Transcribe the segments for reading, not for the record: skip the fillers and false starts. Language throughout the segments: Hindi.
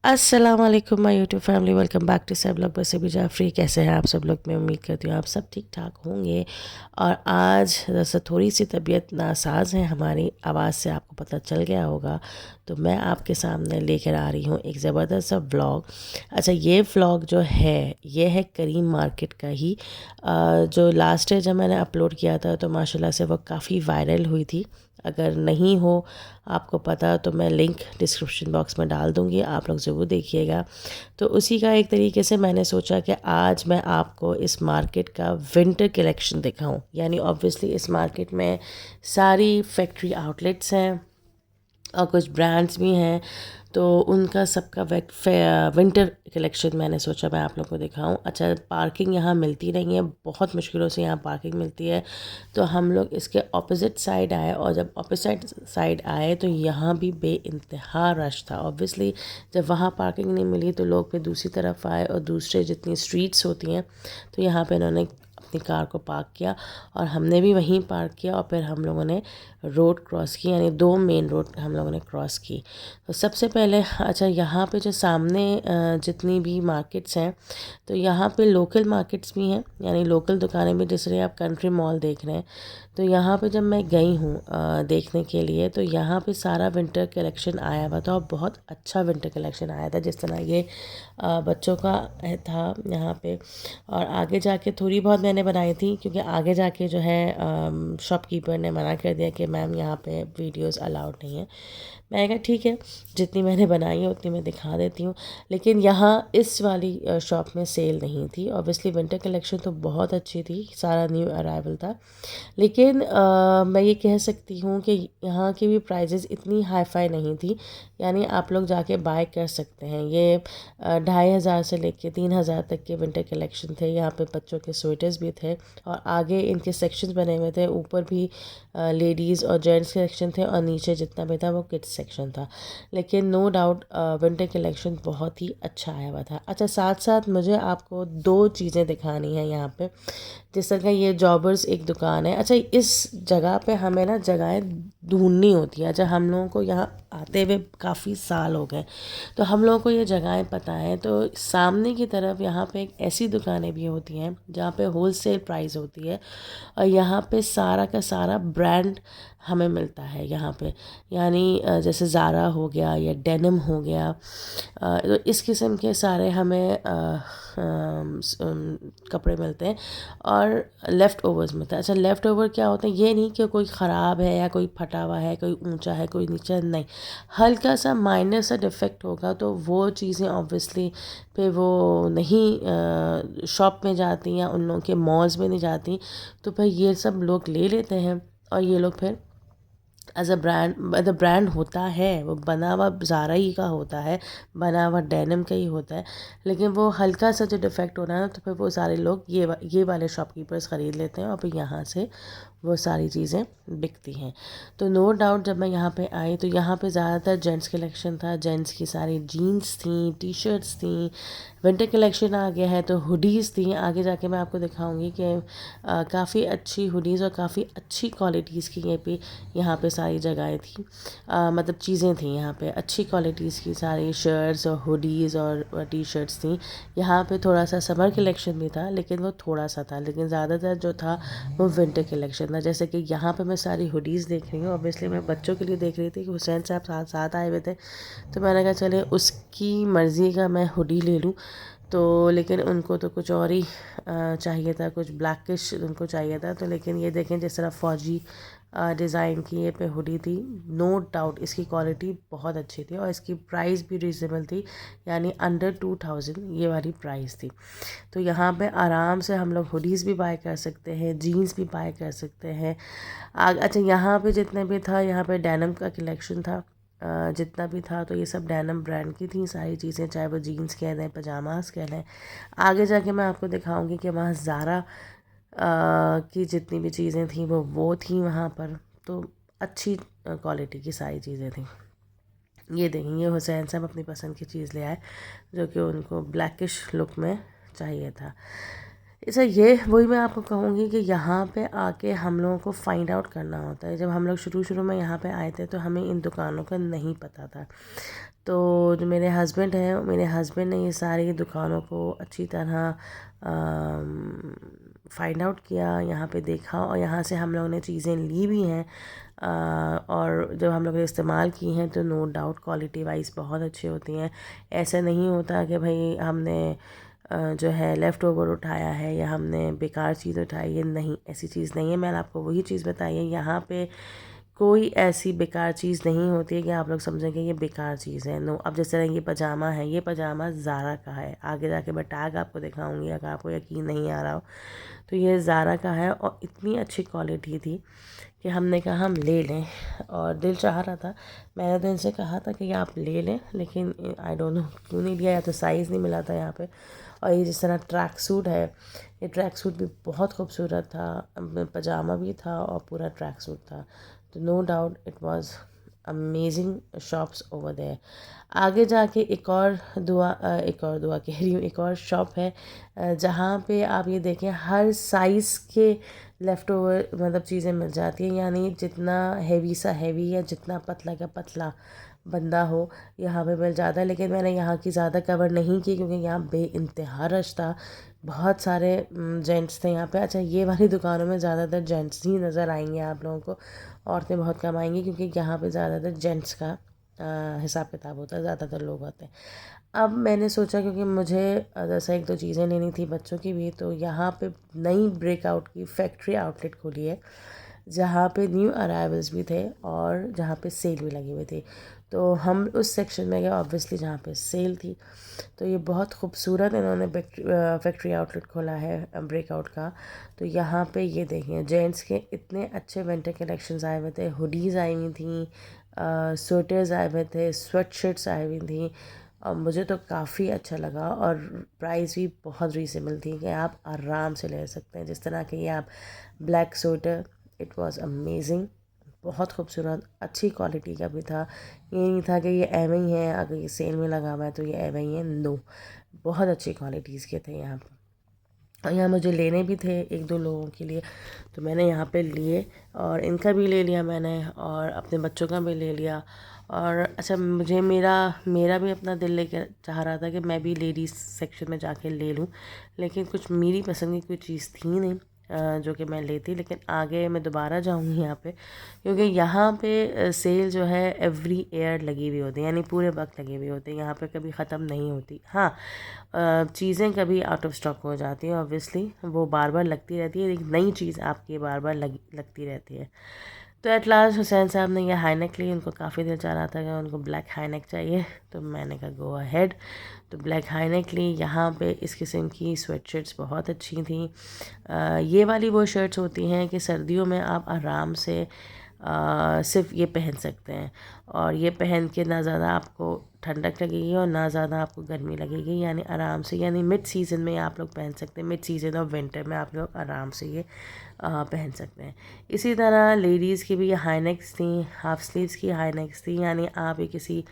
अस्सलाम वालेकुम my YouTube family, welcome back to सब लोग बस अभी जाफरी। कैसे हैं आप सब लोग? मैं उम्मीद करती हूँ आप सब ठीक ठाक होंगे। और आज जैसे थोड़ी सी तबीयत नासाज है, हमारी आवाज़ से आपको पता चल गया होगा, तो मैं आपके सामने लेकर आ रही हूँ एक ज़बरदस्त सा व्लॉग। अच्छा, ये व्लॉग जो है ये है करीम मार्केट का ही। जो लास्ट ईयर जब मैंने अपलोड किया था तो माशाल्लाह से वो काफ़ी वायरल हुई थी। अगर नहीं हो आपको पता तो मैं लिंक डिस्क्रिप्शन बॉक्स में डाल दूँगी, आप लोग ज़रूर देखिएगा। तो उसी का एक तरीके से मैंने सोचा कि आज मैं आपको इस मार्केट का विंटर कलेक्शन दिखाऊं। यानी ऑब्वियसली इस मार्केट में सारी फैक्ट्री आउटलेट्स हैं और कुछ ब्रांड्स भी हैं, तो उनका सबका विंटर कलेक्शन मैंने सोचा मैं आप लोगों को दिखाऊं। अच्छा, पार्किंग यहाँ मिलती नहीं है, बहुत मुश्किलों से यहाँ पार्किंग मिलती है, तो हम लोग इसके ऑपोजिट साइड आए। और जब ऑपोजिट साइड आए तो यहाँ भी बेइंतहा रश था। ऑब्वियसली जब वहाँ पार्किंग नहीं मिली तो लोग फिर दूसरी तरफ आए और दूसरे जितनी स्ट्रीट्स होती हैं तो यहाँ पे इन्होंने अपनी कार को पार्क किया और हमने भी वहीं पार्क किया। और फिर हम लोगों ने रोड क्रॉस की, यानी दो मेन रोड हम लोगों ने क्रॉस की। तो सबसे पहले अच्छा, यहाँ पे जो सामने जितनी भी मार्केट्स हैं तो यहाँ पे लोकल मार्केट्स भी हैं, यानी लोकल दुकानें भी। जैसे आप कंट्री मॉल देख रहे हैं, तो यहाँ पे जब मैं गई हूँ देखने के लिए तो यहाँ पे सारा विंटर कलेक्शन आया हुआ था और बहुत अच्छा विंटर कलेक्शन आया था। जिस तरह ये बच्चों का था यहाँ पे। और आगे जाके थोड़ी बहुत मैंने बनाई थी, क्योंकि आगे जाके जो है शॉपकीपर ने मना कर दिया कि मैम यहाँ पे वीडियोस अलाउड नहीं है। मैंने कहा ठीक है, जितनी मैंने बनाई है उतनी मैं दिखा देती हूँ। लेकिन यहाँ इस वाली शॉप में सेल नहीं थी। ऑब्वियसली विंटर कलेक्शन तो बहुत अच्छी थी, सारा न्यू अराइवल था। लेकिन मैं ये कह सकती हूँ कि यहाँ की भी प्राइजेज़ इतनी हाई फाई नहीं थी। यानी आप लोग जाके बाय कर सकते हैं। ये 2,500 से लेके 3,000 तक के विंटर कलेक्शन थे। यहाँ पे बच्चों के स्वेटर्स भी थे और आगे इनके सेक्शंस बने हुए थे। ऊपर भी लेडीज़ और जेंट्स सेक्शन थे और नीचे जितना भी था वो किड्स सेक्शन था। लेकिन नो डाउट विंटर कलेक्शन बहुत ही अच्छा आया हुआ था। अच्छा, साथ साथ मुझे आपको दो चीज़ें दिखानी है यहाँ पे। जिस तरह का ये जॉबर्स एक दुकान है। अच्छा, इस जगह पे हमें ना जगहें ढूंढनी होती हैं। अच्छा, हम लोगों को यहाँ आते हुए काफ़ी साल हो गए, तो हम लोगों को ये जगहें पता हैं। तो सामने की तरफ यहाँ पे एक ऐसी दुकानें भी होती हैं जहाँ पे होलसेल प्राइस होती है और यहाँ पे सारा का सारा ब्रांड हमें मिलता है यहाँ पे। यानी जैसे ज़ारा हो गया या डेनिम हो गया, तो इस किस्म के सारे हमें कपड़े मिलते हैं और लेफ़्ट ओवर्स मिलता है। अच्छा, लेफ़्ट ओवर क्या होता है? ये नहीं कि कोई ख़राब है या कोई फटा हुआ है, कोई ऊंचा है कोई नीचा, नहीं। हल्का सा माइनर सा डिफेक्ट होगा तो वो चीज़ें ऑब्वियसली फिर वो नहीं शॉप में जाती या उन लोगों के मॉल्स में नहीं जाती, तो फिर ये सब लोग ले लेते हैं और ये लोग फिर एज अ ब्रांड, मतलब ब्रांड होता है वो बना हुआ ज़ारा ही का होता है, बना हुआ डेनिम का ही होता है। लेकिन वो हल्का सा जो डिफेक्ट होना है तो फिर वो सारे लोग ये वाले शॉपकीपर्स ख़रीद लेते हैं और फिर यहाँ से वो सारी चीज़ें बिकती हैं। तो नो डाउट जब मैं यहाँ पे आई तो यहाँ पे ज़्यादातर जेंट्स कलेक्शन था। जेंट्स की सारी जीन्स थी, टी शर्ट्स थी। विंटर कलेक्शन आ गया है तो हुडीज़ थी। आगे जाके मैं आपको दिखाऊंगी कि काफ़ी अच्छी हुडीज़ और काफ़ी अच्छी क्वालिटीज़ की ये पे यहाँ पे सारी जगहें थी, मतलब चीज़ें थी। यहाँ पे अच्छी क्वालिटीज़ की सारी शर्ट्स और हुडीज़ और टी शर्ट्स थी। यहाँ पे थोड़ा सा समर कलेक्शन भी था, लेकिन वो थोड़ा सा था, लेकिन ज़्यादातर जो था वो विंटर कलेक्शन था। जैसे कि यहाँ पे मैं सारी हुडीज़ देख रही हूँ। ऑब्वियसली मैं बच्चों के लिए देख रही थी कि हुसैन साहब साथ साथ आए हुए थे, तो मैंने कहा चले उसकी मर्ज़ी का मैं हुडी ले लूँ। तो लेकिन उनको तो कुछ और ही चाहिए था, कुछ ब्लैकिश उनको चाहिए था। तो लेकिन ये देखें जिस तरह फ़ौजी डिज़ाइन की ये पे हुडी थी। नो डाउट इसकी क्वालिटी बहुत अच्छी थी और इसकी प्राइस भी रीज़नेबल थी, यानी अंडर 2,000 ये वाली प्राइस थी। तो यहाँ पे आराम से हम लोग हुडीज़ भी बाय कर सकते हैं, जीन्स भी बाय कर सकते हैं। अच्छा, यहाँ पे जितने भी था, यहाँ पे डेनिम का कलेक्शन था। जितना भी था तो ये सब डेनिम ब्रांड की थी सारी चीज़ें, चाहे वो जीन्स कह लें, पजामास कह लें। आगे जाके मैं आपको दिखाऊंगी कि वहाँ ज़ारा की जितनी भी चीज़ें थी वो थी वहाँ पर। तो अच्छी क्वालिटी की सारी चीज़ें थी। ये देखेंगे हुसैन साहब अपनी पसंद की चीज़ ले आए जो कि उनको ब्लैकिश लुक में चाहिए था। इसे ये वही मैं आपको कहूँगी कि यहाँ पे आके हम लोगों को फाइंड आउट करना होता है। जब हम लोग शुरू शुरू में यहाँ पे आए थे तो हमें इन दुकानों का नहीं पता था। तो जो मेरे हस्बैंड हैं, मेरे हस्बैंड ने ये सारी दुकानों को अच्छी तरह फाइंड आउट किया, यहाँ पे देखा और यहाँ से हम लोगों ने चीज़ें ली भी हैं। और जब हम लोग ने इस्तेमाल की हैं तो नो डाउट क्वालिटी वाइज बहुत अच्छी होती हैं। ऐसा नहीं होता कि भाई हमने जो है लेफ़्ट ओवर उठाया है या हमने बेकार चीज़ उठाई है, नहीं, ऐसी चीज़ नहीं है। मैंने आपको वही चीज़ बताई है, यहाँ पे कोई ऐसी बेकार चीज़ नहीं होती है कि आप लोग समझेंगे ये बेकार चीज़ है। नो, अब जिस तरह ये पजामा है, ये पजामा ज़ारा का है। आगे जाके मैं टैग आपको दिखाऊंगी, अगर आपको यकीन नहीं आ रहा हो तो ये ज़ारा का है और इतनी अच्छी क्वालिटी थी कि हमने कहा हम ले लें और दिल चाह रहा था। मैंने तो इनसे कहा था कि आप ले लें, लेकिन आई डोंट नो क्यों नहीं लिया, या तो साइज़ नहीं मिला था यहाँ पे। और ये जिस तरह ट्रैक सूट है, ये ट्रैक सूट भी बहुत खूबसूरत था, पजामा भी था और पूरा ट्रैक सूट था। तो no doubt it was amazing shops over there. आगे जाके एक और दुआ कह रही हूँ, एक और शॉप है जहाँ पे आप ये देखें हर साइज़ के लेफ़्ट ओवर मतलब चीज़ें मिल जाती हैं। यानी जितना हैवी सा हैवी या जितना पतला का पतला बंदा हो यहाँ पे मिल जाता है। लेकिन मैंने यहाँ की ज़्यादा कवर नहीं की क्योंकि यहाँ बेइंतहा रश था। बहुत सारे जेंट्स थे यहाँ पे। अच्छा, ये वाली दुकानों में ज़्यादातर जेंट्स ही नज़र आएंगे आप लोगों को, औरतें बहुत कम आएंगी क्योंकि यहाँ पे ज़्यादातर जेंट्स का हिसाब किताब होता है, ज़्यादातर लोग होते हैं। अब मैंने सोचा क्योंकि मुझे जैसा एक दो चीज़ें लेनी थी बच्चों की भी, तो यहाँ पे नई ब्रेकआउट की फैक्ट्री आउटलेट खोली है जहाँ पे न्यू अराइवल्स भी थे और जहाँ पे सेल भी लगी हुई थी। तो हम उस सेक्शन में गए ऑब्वियसली जहाँ पे सेल थी। तो ये बहुत खूबसूरत इन्होंने फैक्ट्री आउटलेट खोला है ब्रेकआउट का। तो यहाँ पे ये देखें जेंट्स के इतने अच्छे विंटर कलेक्शंस आए हुए थे, हुडीज़ आई हुई थी, स्वेटर्स आए हुए थे, स्वेट शर्ट्स आई हुई थी और मुझे तो काफ़ी अच्छा लगा। और प्राइस भी बहुत रीज़नेबल थी कि आप आराम से ले सकते हैं। जिस तरह के ये आप black sweater, it was amazing, बहुत खूबसूरत, अच्छी क्वालिटी का भी था। ये नहीं था कि ये एवं ही है, अगर ये सेल में लगा हुआ है तो ये एवं ही है, नो, बहुत अच्छी क्वालिटीज़ के थे यहाँ पर। और यहाँ मुझे लेने भी थे एक दो लोगों के लिए, तो मैंने यहाँ पे लिए और इनका भी ले लिया मैंने और अपने बच्चों का भी ले लिया। और अच्छा, मुझे मेरा मेरा भी अपना दिल लेकर चाह रहा था कि मैं भी लेडीज़ सेक्शन में जाके ले लूँ, लेकिन कुछ मेरी पसंद की कोई चीज़ थी नहीं जो कि मैं लेती। लेकिन आगे मैं दोबारा जाऊँगी यहाँ पे क्योंकि यहाँ पे सेल जो है एवरी ईयर लगी हुई होती है, यानी पूरे वक्त लगी हुई होती है, यहाँ पे कभी ख़त्म नहीं होती। हाँ, चीज़ें कभी आउट ऑफ स्टॉक हो जाती हैं ऑब्वियसली, वो बार बार लगती रहती है, एक नई चीज़ आपकी बार बार लगती रहती है। तो एट लास्ट हुसैन साहब ने यह हाईनेक ली, उनको काफ़ी दिल चाह रहा था कि उनको ब्लैक हाईनेक चाहिए, तो मैंने कहा गो अहेड। तो ब्लैक हाईनेक ली। यहाँ पे इस किस्म की स्वेट शर्ट्स बहुत अच्छी थी। ये वाली वो शर्ट्स होती हैं कि सर्दियों में आप आराम से सिर्फ ये पहन सकते हैं और ये पहन के ना ज़्यादा आपको ठंडक लगेगी और ना ज़्यादा आपको गर्मी लगेगी, यानी आराम से, यानी मिड सीज़न में आप लोग पहन सकते हैं, मिड सीज़न और विंटर में आप लोग आराम से ये पहन सकते हैं। इसी तरह लेडीज़ की भी हाई नेक्स थी, हाफ़ स्लीव्स की हाई नेक्स थी, यानी आप ये किसी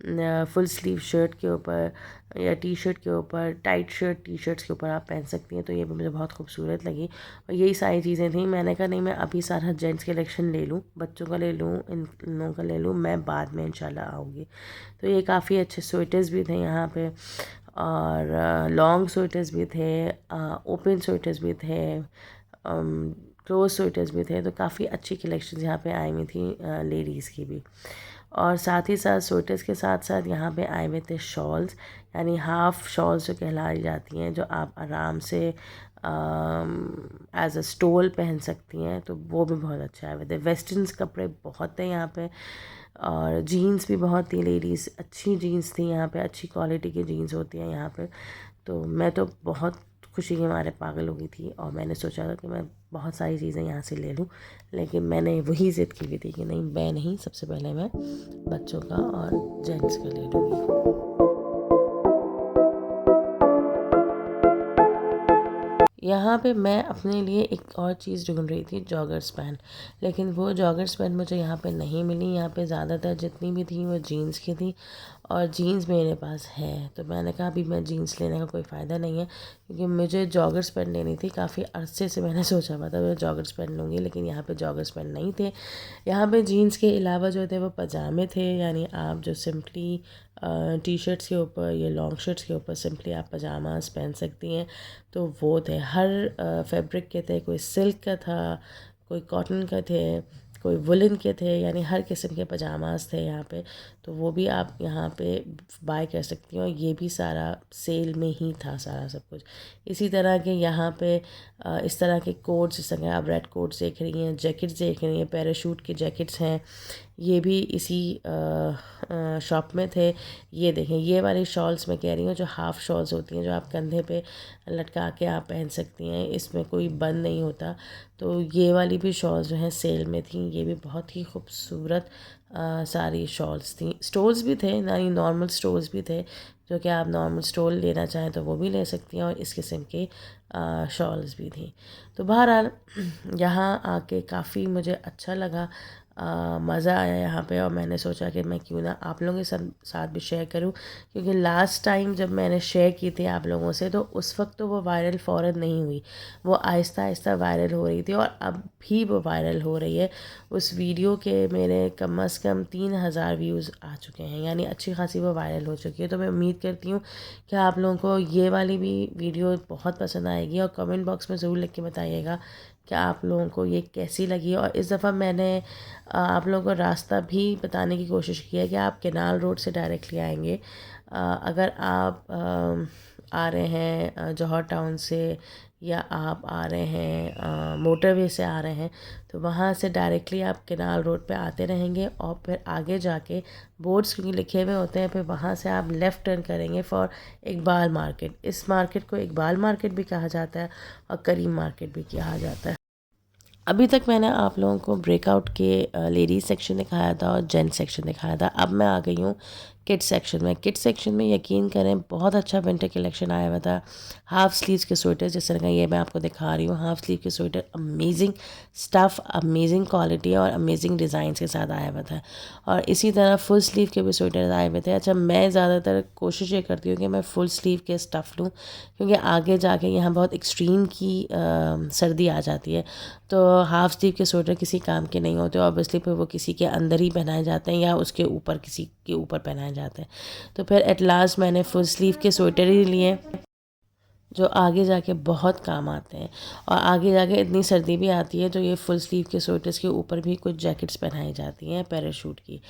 फुल स्लीव शर्ट के ऊपर या टी शर्ट के ऊपर, टाइट शर्ट टी शर्ट्स के ऊपर आप पहन सकती हैं। तो ये भी मुझे बहुत खूबसूरत लगी और यही सारी चीज़ें थी। मैंने कहा नहीं, मैं अभी सारा जेंट्स कलेक्शन ले लूँ, बच्चों का ले लूँ, इन लोगों का ले लूँ, मैं बाद में इंशाल्लाह आऊँगी। तो ये काफ़ी अच्छे स्वेटर्स भी थे यहाँ पे और लॉन्ग स्वेटर्स भी थे, ओपन स्वेटर्स भी थे, क्लोज स्वेटर्स भी थे। तो काफ़ी अच्छी कलेक्शन यहाँ पे आई हुई थी लेडीज़ की भी। और साथ ही साथ स्वेटर्स के साथ साथ यहाँ पे आए हुए थे शॉल्स, यानी हाफ़ शॉल्स जो कहलाई जाती हैं, जो आप आराम से एज अ स्टोल पहन सकती हैं। तो वो भी बहुत अच्छा आए हुए थे। वेस्टर्न्स कपड़े बहुत थे यहाँ पे और जीन्स भी बहुत थी लेडीज़, अच्छी जीन्स थी यहाँ पे, अच्छी क्वालिटी की जीन्स होती हैं यहाँ पे। तो मैं तो बहुत खुशी के मारे पागल हो गई थी और मैंने सोचा था कि मैं बहुत सारी चीज़ें यहाँ से ले लूँ, लेकिन मैंने वही ज़िद की हुई थी कि नहीं, मैं नहीं, सबसे पहले मैं बच्चों का और जेंट्स का ले लूँगी। यहाँ पे मैं अपने लिए एक और चीज़ ढूंढ रही थी, जॉगर्स पैंट, लेकिन वो जॉगर्स पैंट मुझे यहाँ पे नहीं मिली। यहाँ पे ज़्यादातर जितनी भी थी वो जीन्स की थी और जीन्स मेरे पास है। तो मैंने कहा अभी मैं जीन्स लेने का कोई फ़ायदा नहीं है, क्योंकि मुझे जॉगर्स पैंट लेनी थी। काफ़ी अरसे से मैंने सोचा हुआ था मैं जॉगर्स पैंट लूँगी, लेकिन यहाँ पे जॉगर्स पैंट नहीं थे। यहाँ पे जीन्स के अलावा जो थे वो पजामे थे, यानी आप जो सिंपली टी शर्ट्स के ऊपर या लॉन्ग शर्ट्स के ऊपर सिंपली आप पजामास पहन सकती हैं, तो वो थे। हर फैब्रिक के थे, कोई सिल्क का था, कोई कॉटन का थे, कोई वुलन के थे, यानी हर किस्म के पजामास थे यहाँ पे। तो वो भी आप यहाँ पे बाय कर सकती हैं, और ये भी सारा सेल में ही था सारा सब कुछ। इसी तरह के यहाँ पे इस तरह के कोट्स, जिस तरह आप रेड कोट्स देख रही हैं, जैकेट्स देख रही हैं, पैराशूट के जैकेट्स हैं, ये भी इसी शॉप में थे। ये देखें, ये वाली शॉल्स मैं कह रही हूँ, जो हाफ़ शॉल्स होती हैं, जो आप कंधे पे लटका के आप पहन सकती हैं, इसमें कोई बंद नहीं होता। तो ये वाली भी शॉल्स जो हैं सेल में थी। ये भी बहुत ही खूबसूरत सारी शॉल्स थी। स्टोल्स भी थे, यानी नॉर्मल स्टोल्स भी थे, जो कि आप नॉर्मल स्टोल लेना चाहें तो वो भी ले सकती हैं, और इस किस्म के शॉल्स भी थी। तो बहरहाल यहाँ आके काफ़ी मुझे अच्छा लगा, मज़ा आया यहाँ पे, और मैंने सोचा कि मैं क्यों ना आप लोगों के साथ भी शेयर करूँ, क्योंकि लास्ट टाइम जब मैंने शेयर की थी आप लोगों से, तो उस वक्त तो वो वायरल फ़ौरन नहीं हुई, वो आहिस्ता आहिस्ता वायरल हो रही थी, और अब भी वो वायरल हो रही है। उस वीडियो के मेरे कम से कम 3000 व्यूज़ आ चुके हैं, यानी अच्छी खासी वो वायरल हो चुकी है। तो मैं उम्मीद करती हूँ कि आप लोगों को ये वाली भी वीडियो बहुत पसंद आएगी, और कमेंट बॉक्स में ज़रूर लिख के बताइएगा कि आप लोगों को ये कैसी लगी। और इस दफ़ा मैंने आप लोगों को रास्ता भी बताने की कोशिश की है कि आप केनाल रोड से डायरेक्टली आएंगे। अगर आप आ रहे हैं जौहर टाउन से, या आप आ रहे हैं मोटरवे से आ रहे हैं, तो वहाँ से डायरेक्टली आप केनाल रोड पे आते रहेंगे, और फिर आगे जाके बोर्ड्स क्योंकि लिखे हुए होते हैं, फिर वहाँ से आप लेफ़्ट टर्न करेंगे फॉर इकबाल मार्केट। इस मार्केट को इकबाल मार्केट भी कहा जाता है, और करीम मार्केट भी कहा जाता है। अभी तक मैंने आप लोगों को ब्रेकआउट के लेडीज़ सेक्शन दिखाया था और जेंट्स सेक्शन दिखाया था। अब मैं आ गई हूँ किड्स सेक्शन में। किड्स सेक्शन में यकीन करें बहुत अच्छा विंटर कलेक्शन आया हुआ था। हाफ़ स्लीव्स के स्वेटर, जिस तरह का ये मैं आपको दिखा रही हूँ, हाफ़ स्लीव के sweater, amazing stuff, amazing quality और अमेजिंग डिज़ाइन के साथ आया हुआ था। और इसी तरह फुल स्लीव के भी स्वेटर आए हुए थे। अच्छा, मैं ज़्यादातर कोशिश ये करती हूँ कि मैं फुल स्लीव के स्टफ़ लूँ, क्योंकि आगे जाके यहाँ बहुत एक्सट्रीम की सर्दी आ जाती है। तो हाफ़ स्लीव के स्वेटर किसी काम के नहीं होते, ऑब्वियसली फिर वो किसी के अंदर ही पहनाए जाते हैं, या उसके ऊपर किसी के ऊपर पहनाए जाते हैं। तो फिर एट लास्ट मैंने फुल स्लीव के स्वेटर ही लिए, जो आगे जाके बहुत काम आते हैं। और आगे जाके इतनी सर्दी भी आती है, तो ये फुल स्लीव के स्वेटर्स के ऊपर भी कुछ जैकेट्स पहनाई जाती हैं पैराशूट की।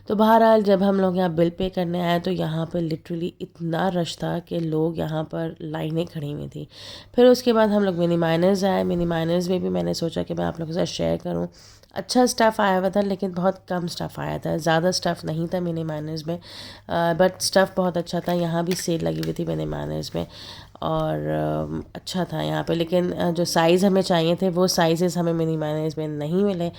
तो बहरहाल जब हम लोग यहाँ बिल पे करने आए, तो यहाँ पर लिटरली इतना रश था कि लोग यहाँ पर लाइनें खड़ी हुई थी। फिर उसके बाद हम लोग मिनी माइनर्स आए। मिनी माइनर्स में भी मैंने सोचा कि मैं आप लोगों के साथ शेयर करूँ। अच्छा स्टफ़ आया हुआ था, लेकिन बहुत कम स्टफ़ आया था, ज़्यादा स्टफ़ नहीं था मिनी माइनर्स में, बट स्टफ़ बहुत अच्छा था। यहाँ भी सेल लगी हुई थी मिनी माइनर्स में, और अच्छा था यहाँ पे। लेकिन जो साइज़ हमें चाहिए थे वो साइज़ेस हमें मिनी माइनर्स में नहीं मिले,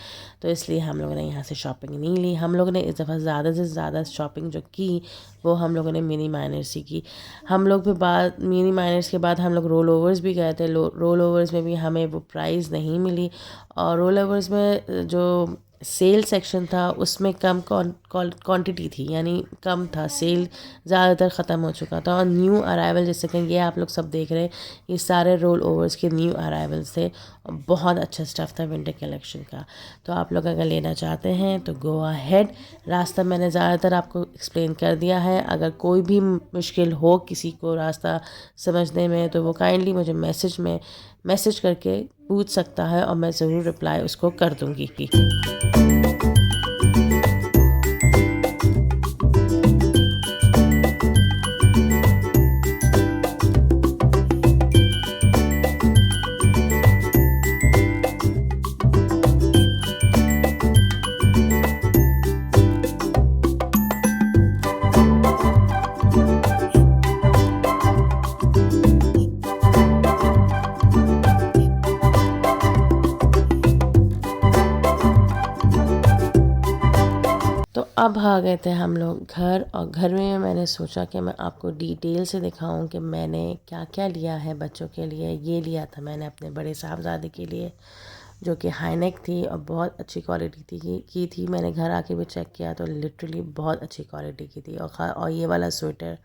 तो इसलिए हम लोगों ने यहाँ से शॉपिंग नहीं ली। हम लोगों ने इस दफ़ा ज़्यादा से ज़्यादा शॉपिंग जो की, वो हम लोगों ने मिनी माइनर्स ही की। हम लोग फिर बाद मिनी माइनर्स के बाद हम लोग रोल ओवर्स भी गए थे। रोल ओवर्स में भी हमें वो प्राइस नहीं मिली, और रोल ओवर्स में जो सेल सेक्शन था उसमें कम क्वांटिटी थी, यानी कम था, सेल ज़्यादातर ख़त्म हो चुका था। और न्यू अराइवल, जैसे कि ये आप लोग सब देख रहे हैं, ये सारे रोल ओवर्स के न्यू अराइवल्स थे, और बहुत अच्छा स्टफ़ था विंटर कलेक्शन का। तो आप लोग अगर लेना चाहते हैं तो गो अहेड। रास्ता मैंने ज़्यादातर आपको एक्सप्लेन कर दिया है। अगर कोई भी मुश्किल हो किसी को रास्ता समझने में, तो वो काइंडली मुझे मैसेज करके पूछ सकता है, और मैं ज़रूर रिप्लाई उसको कर दूँगी। तो अब आ गए थे हम लोग घर, और घर में मैंने सोचा कि मैं आपको डिटेल से दिखाऊं कि मैंने क्या क्या लिया है बच्चों के लिए। ये लिया था मैंने अपने बड़े साहबजादे के लिए, जो कि हाई नेक थी और बहुत अच्छी क्वालिटी की थी। मैंने घर आके भी चेक किया तो लिटरली बहुत अच्छी क्वालिटी की थी। और ये वाला स्वेटर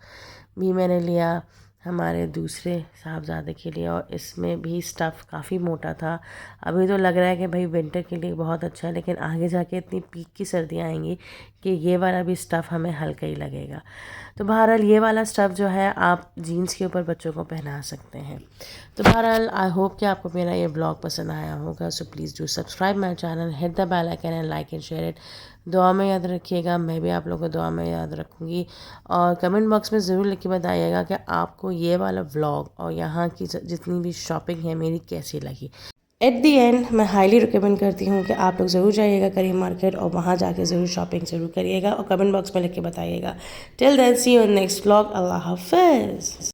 भी मैंने लिया हमारे दूसरे साहबज़ादे के लिए, और इसमें भी स्टफ़ काफ़ी मोटा था। अभी तो लग रहा है कि भाई विंटर के लिए बहुत अच्छा है, लेकिन आगे जाके इतनी पीक की सर्दियाँ आएंगी कि ये वाला भी स्टफ़ हमें हल्का ही लगेगा। तो बहरहाल ये वाला स्टफ़ जो है आप जीन्स के ऊपर बच्चों को पहना सकते हैं। तो बहरहाल आई होप कि आपको मेरा ये ब्लॉग पसंद आया होगा। So please do subscribe my channel, hit the bell icon and like and share it. दुआ में याद रखिएगा, मैं भी आप लोगों को दुआ में याद रखूँगी। और कमेंट बॉक्स में ज़रूर लिख के बताइएगा कि आपको ये वाला व्लॉग और यहाँ की जितनी भी शॉपिंग है मेरी कैसी लगी। एट दी एंड मैं हाईली रिकमेंड करती हूँ कि आप लोग ज़रूर जाइएगा करीम मार्केट और वहाँ जाके ज़रूर शॉपिंग ज़रूर करिएगा और कमेंट बॉक्स में लिख के बताइएगा। Till then see you in next vlog. अल्लाह हाफ़िज़।